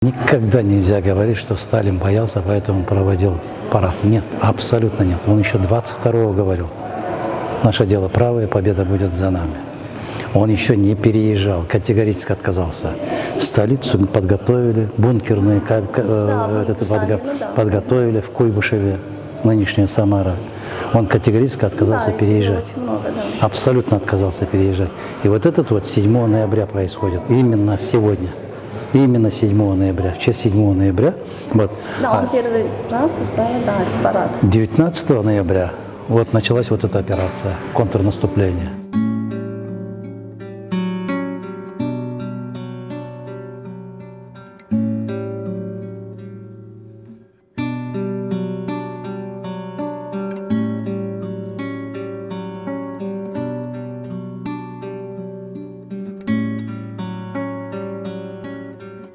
Никогда нельзя говорить, что Сталин боялся, поэтому проводил парад. Нет, абсолютно нет. Он еще 22-го говорил: наше дело правое, победа будет за нами. Он еще не переезжал, категорически отказался. Столицу подготовили, бункерные подготовили в Куйбышеве, нынешняя Самара. Он категорически отказался переезжать. Абсолютно отказался переезжать. И вот этот вот 7 ноября происходит, именно сегодня. Именно 7 ноября, в честь 7 ноября. Вот, Да, он первый раз устраивает парад. 19 ноября вот началась вот эта операция, контрнаступление.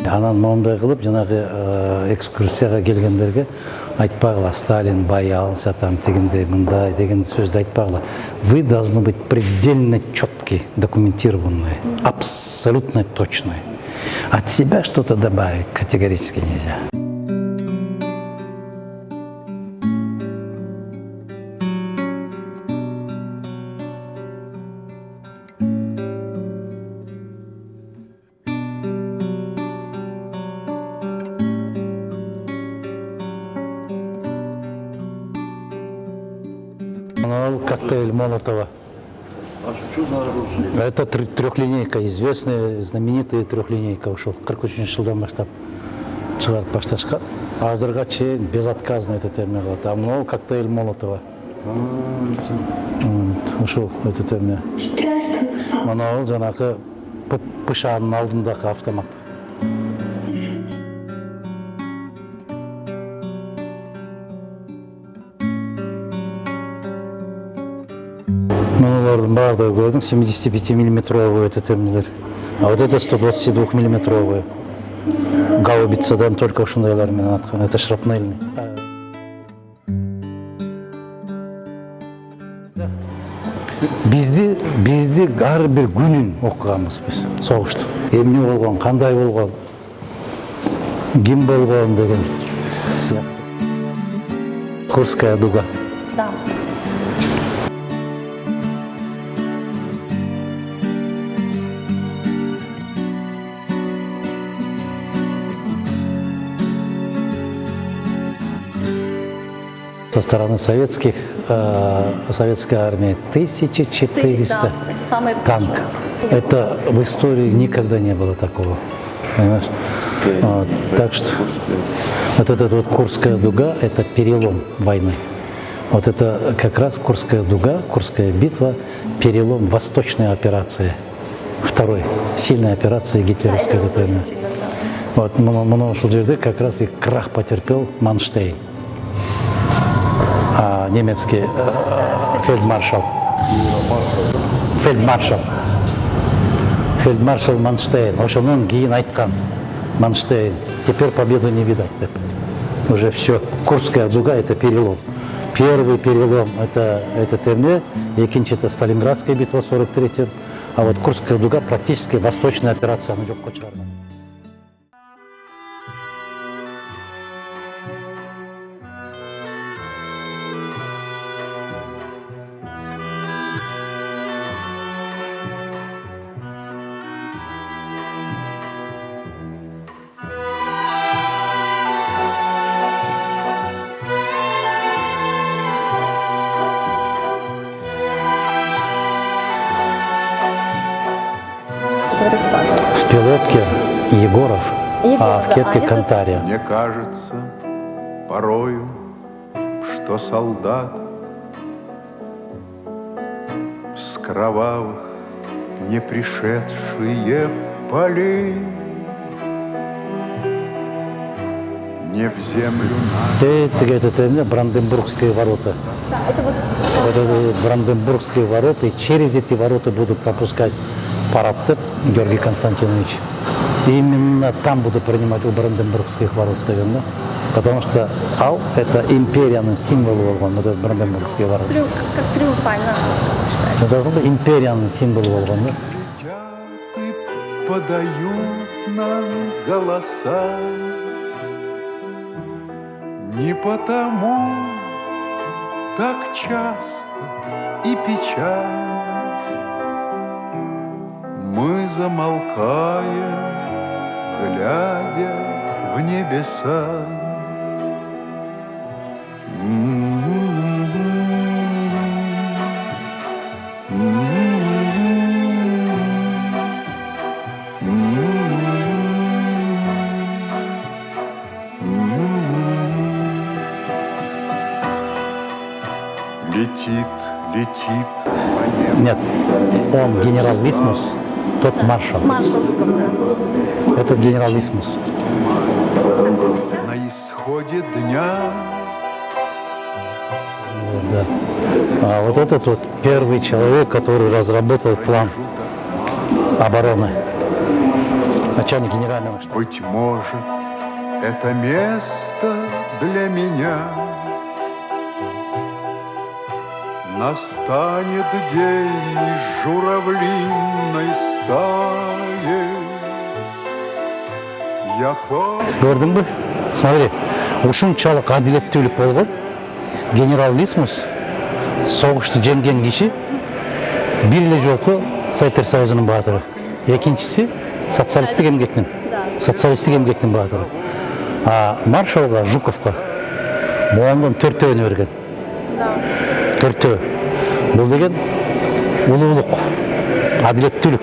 Анан моундай кылып, жанагы экскурсияга келгендерге айтпагыла: Сталин боялся, там тегиндей, мындай деген сөздү айтпагыла. Вы должны быть предельно четкие, документированные, абсолютно точные. От себя что-то добавить категорически нельзя. Коктейль Молотова. А что за оружие? Это трехлинейка, известная, знаменитая трехлинейка ушел. 43 жылдан баштап чыгарып башташкан. Азырга чейин безотказно это терме кылат. А мынау коктейль Молотова. Ушул это терме. Мынау жанагы пышаанын алдындагы автомат. Бардыгы көрдүң, 75-миллиметровые это термилер. А вот это 122-миллиметровые. Гаубицадан только ушундайлар менен аткан. Это шрапнельный. Бизди ар бир күнүн окуганбыз биз согушту. Эмне болгон, кандай болгон, ким болгон деген сыяктуу. Курская дуга. Да. Со стороны советской армии 1400 Да, это самый танков. Это в истории никогда не было такого. Понимаешь? Вот, так что вот эта вот Курская дуга – это перелом войны. Вот это как раз Курская дуга, Курская битва, перелом восточной операции. Второй сильной операции гитлеровской войны. Вот мына ушул жерде как раз и крах потерпел Манштейн. Немецкий фельдмаршал Манштейн. Ошонун кийин айткан Манштейн: теперь победу не видать. Уже все. Курская дуга – это перелом. Первый перелом – это терме, экинчи – это Сталинградская битва 43-м, а вот Курская дуга – практически восточная операция. В пилотке Егоров, а в кепке Кантария. Мне кажется порою, что солдат с кровавых не пришедшие полей не в землю Это Бранденбургские ворота. Да, это вот Это Бранденбургские ворота, и через эти ворота будут пропускать парад Георгий Константинович. И именно там буду принимать у Бранденбургских ворот, да? Потому что Ал – это империяның символы болгон, вот этот Бранденбургские ворота. как триумфально считается. Это должно быть империяның символы болгон, да? летят и подают на голоса. Не потому так часто и печально мы замолкаем, глядя в небеса. Летит, летит по небу. Нет, он генерал Висмус, тот маршал. Маршал Жуков, да. Это генерал Висмус. На исходе дня Да. А вот этот вот первый человек, который разработал план обороны. Начальник генерального штаба. быть может, это место для меня. Настанет день из журавлиной стаи. Я Gördün mü? Смотри, ушунчалык адилеттүүлүк болгон. Генерал Висмус согушту жеңген киши бир эле жолку Советтер Союзунун баатыры. Экинчиси социалисттик эмгектин. Социалисттик эмгектин баатыры. А маршалга Жуковго Моңдон төртөөнү берген. Да. Төртөө. Бул деген улуулук, адилеттүүлүк.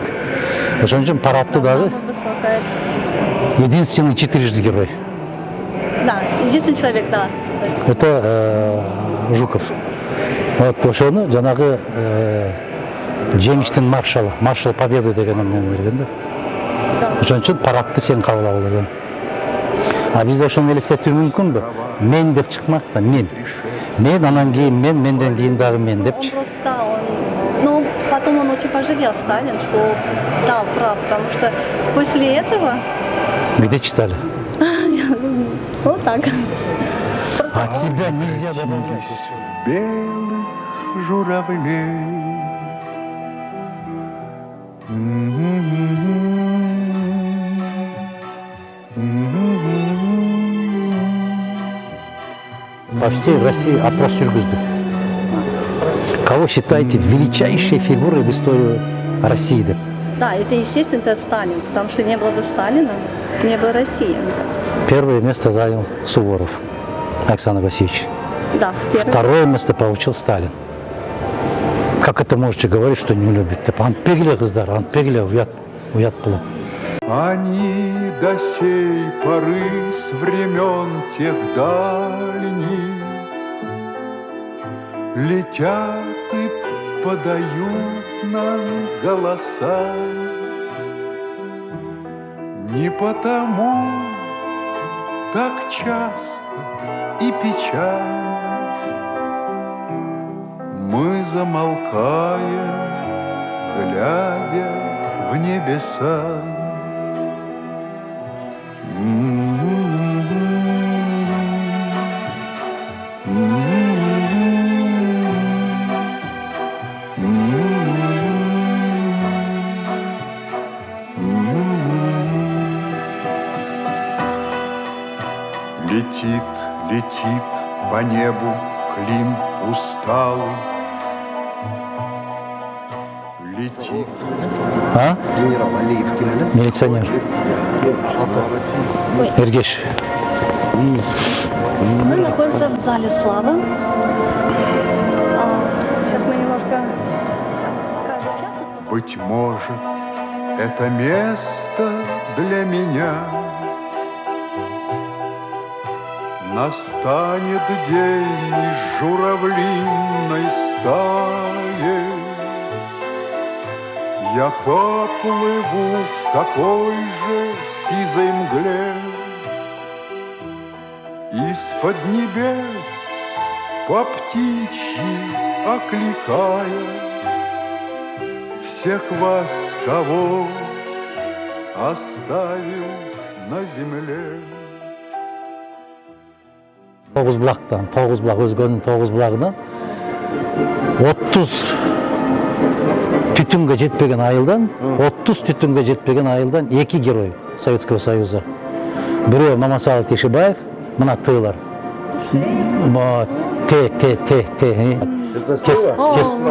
Ошон үчүн парадты дагы Самая высокая числа. единственный четырежды герой. Да, единственный человек, да. То есть, Это Жуков. Вот ошону жанагы жеңиштин маршалы, маршал Победы деген эмне берген да. Ошон үчүн парадты сен кабыл ал деген. А бизде ошону элестетүү мүмкүнбү? Мен деп чыкмак да, мен. Мен, анан кийин мен, менден кийин дагы мен он депчи. просто, да, но потом он очень пожалел, Сталин, что дал право, потому что после этого, Где читали? вот так. Просто От себя нельзя добавлять. превратились в белых журавлей. По всей России опрос жүргүздү. Кого считаете величайшей фигурой в истории России деп? да, это естественно, это Сталин, потому что не было бы Сталина, не было России. Первое место занял Суворов Александр Васильевич. Да, первый. Второе место получил Сталин. Как это можете говорить, что не любит? Анпегле кыздар, анпегле уят было. Они до сей поры с времен тех дальних летят и подают нам голоса. Не потому так часто и печально мы замолкаем, глядя в небеса. Летит, летит по небу клин усталый. Летит А? Генерал Алиев келелес. Милиционер. Эргеш. Мы находимся в зале славы. Сейчас мы немножко каждый час тут Быть может, это место для меня. Настанет день из журавлиной стаи. Я поплыву в такой же сизой мгле. Из-под небес по птичьи окликая всех вас, кого оставил на земле. Тоғызбұлақтан, Тоғызбұлақ өзгенің Тоғызбұлағына 30 түтүнгө жетпеген айылдан, 30 түтүнгө жетпеген айылдан 2 герой Советского Союза. Бирөө Мамасалы Тешебаев, мына тыйлар.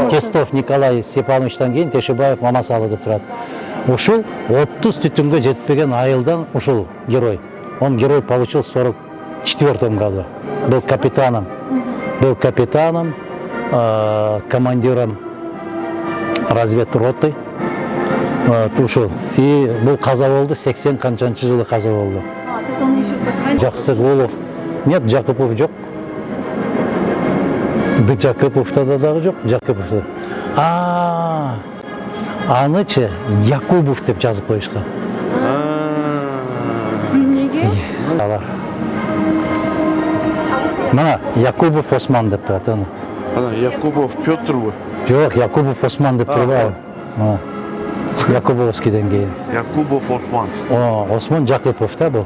Тестов Николай Степановичтан кейін Тешебаев Мамасалы деп турат. Ушул 30 түтүнгө жетпеген айылдан ушул герой. Он герой получил в 44 году. Был капитаном, командиром разведроты. Ушул. И был каза болду, 80 канчанчы жылы каза болду. А, то есть он еще после войны? Жаксыгулов. Нет, Жакупов жок. Жакуповта да дагы жок, Жакупов. Анычы Якубов деп жазып коюшкан. Неге? Алар. Мына Якубов Осман деп турат аны. Ана Якубов Петр ғой. Жок, Якубов Осман деп турбайбы. Якубовскийден кейін. Якубов Осман. Осман Жакупов да был.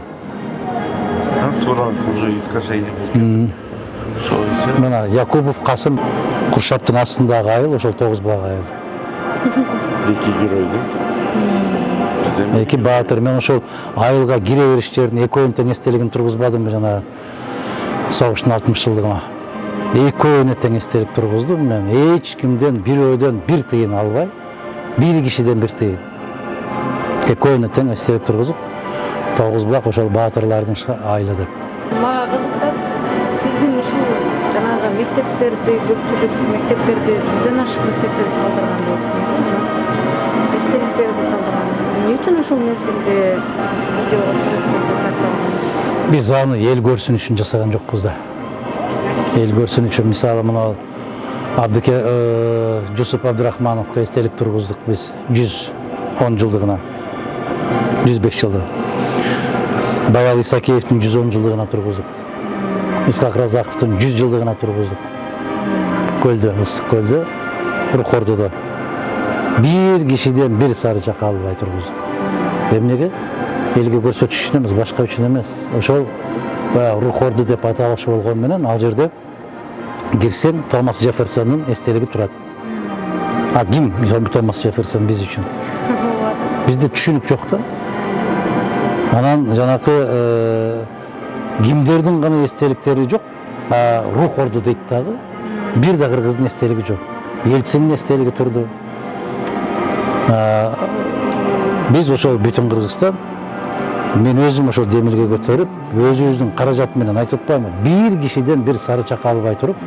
Тура уже искажение болды. Мына Якубов Касым Куршаптың астындағы айыл, ошол 9 булак айыл. Эки герой да? Эки баатыр. Мен ошол айылга кире бериштердин экөөнүн тең эстелигин тургузбадым жана согуштун 60 жылдыгына. Экөөнү тең эстелик тургуздум мен. Эч кимден, бирөөдөн бир тыйын албай, бир кишиден бир тыйын. Экөөнү тең эстелик тургузуп, 9 булак ошол баатырлардын айылы деп. Мага кызыктап, сиздин ушул жанагы мектептерди, көпчүлүк мектептерди, 100дөн ашык мектептерди салдырган деп атпайсызбы? Эстеликтерди салдырган. Эмне үчүн ушул мезгилде видеого сүрөттөрдү тартканыңыз? Биз аны эл көрсүн үчүн жасаган жокпуз да. Эл көрсүн үчүн мисалы мына Абдыке Жусуп Абдырахмановго эстелик тургуздук биз 110 жылдыгына. 105 жылдык. Баял Исакеевдин 110 жылдыгына тургуздук. Исхак Разаковдун 100 жылдыгына тургуздук. Көлдө, Ысык көлдө, Рухордодо. Бир кишиден бир сары чака албай тургуздук. Эмнеге? Элге көрсөтүш үчүн эмес, башка үчүн эмес. Ошол Рухорду деп аталышы болгон менен ал жерде кирсең Томас Джефферсондун эстелиги турат. А ким Томас Джефферсон биз үчүн? Бизде түшүнүк жок да. Анан жанакы кимдердин гана эстеликтери жок, Рухорду дейт дагы. Бир да кыргыздын эстелиги жок. Элчинин эстелиги турду. Биз ошол бүтүн Кыргызстан, мен өзүм ошол демилге көтөрүп, өзүбүздүн каражат менен айтып атпаймынбы, бир кишиден бир сары чака албай туруп,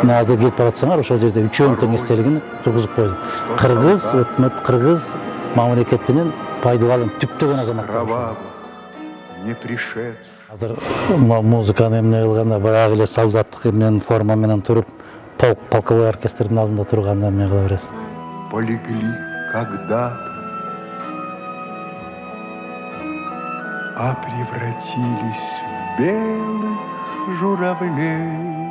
азыр келип баратсаңар, ошол жерде үчөөнүн тең эстелигин тургузуп койдук. Кыргыз өкмөт, Кыргыз мамлекетинин пайдаланып түптөгөн азаматтар. Не пришедший. Азыр музыканы эмне кылганда баягы эле солдаттык эмнен форма менен туруп, полковой оркестрдин алдында турганда эмне кыла бересиң? Полегли когда-то, а превратились в белых журавлей.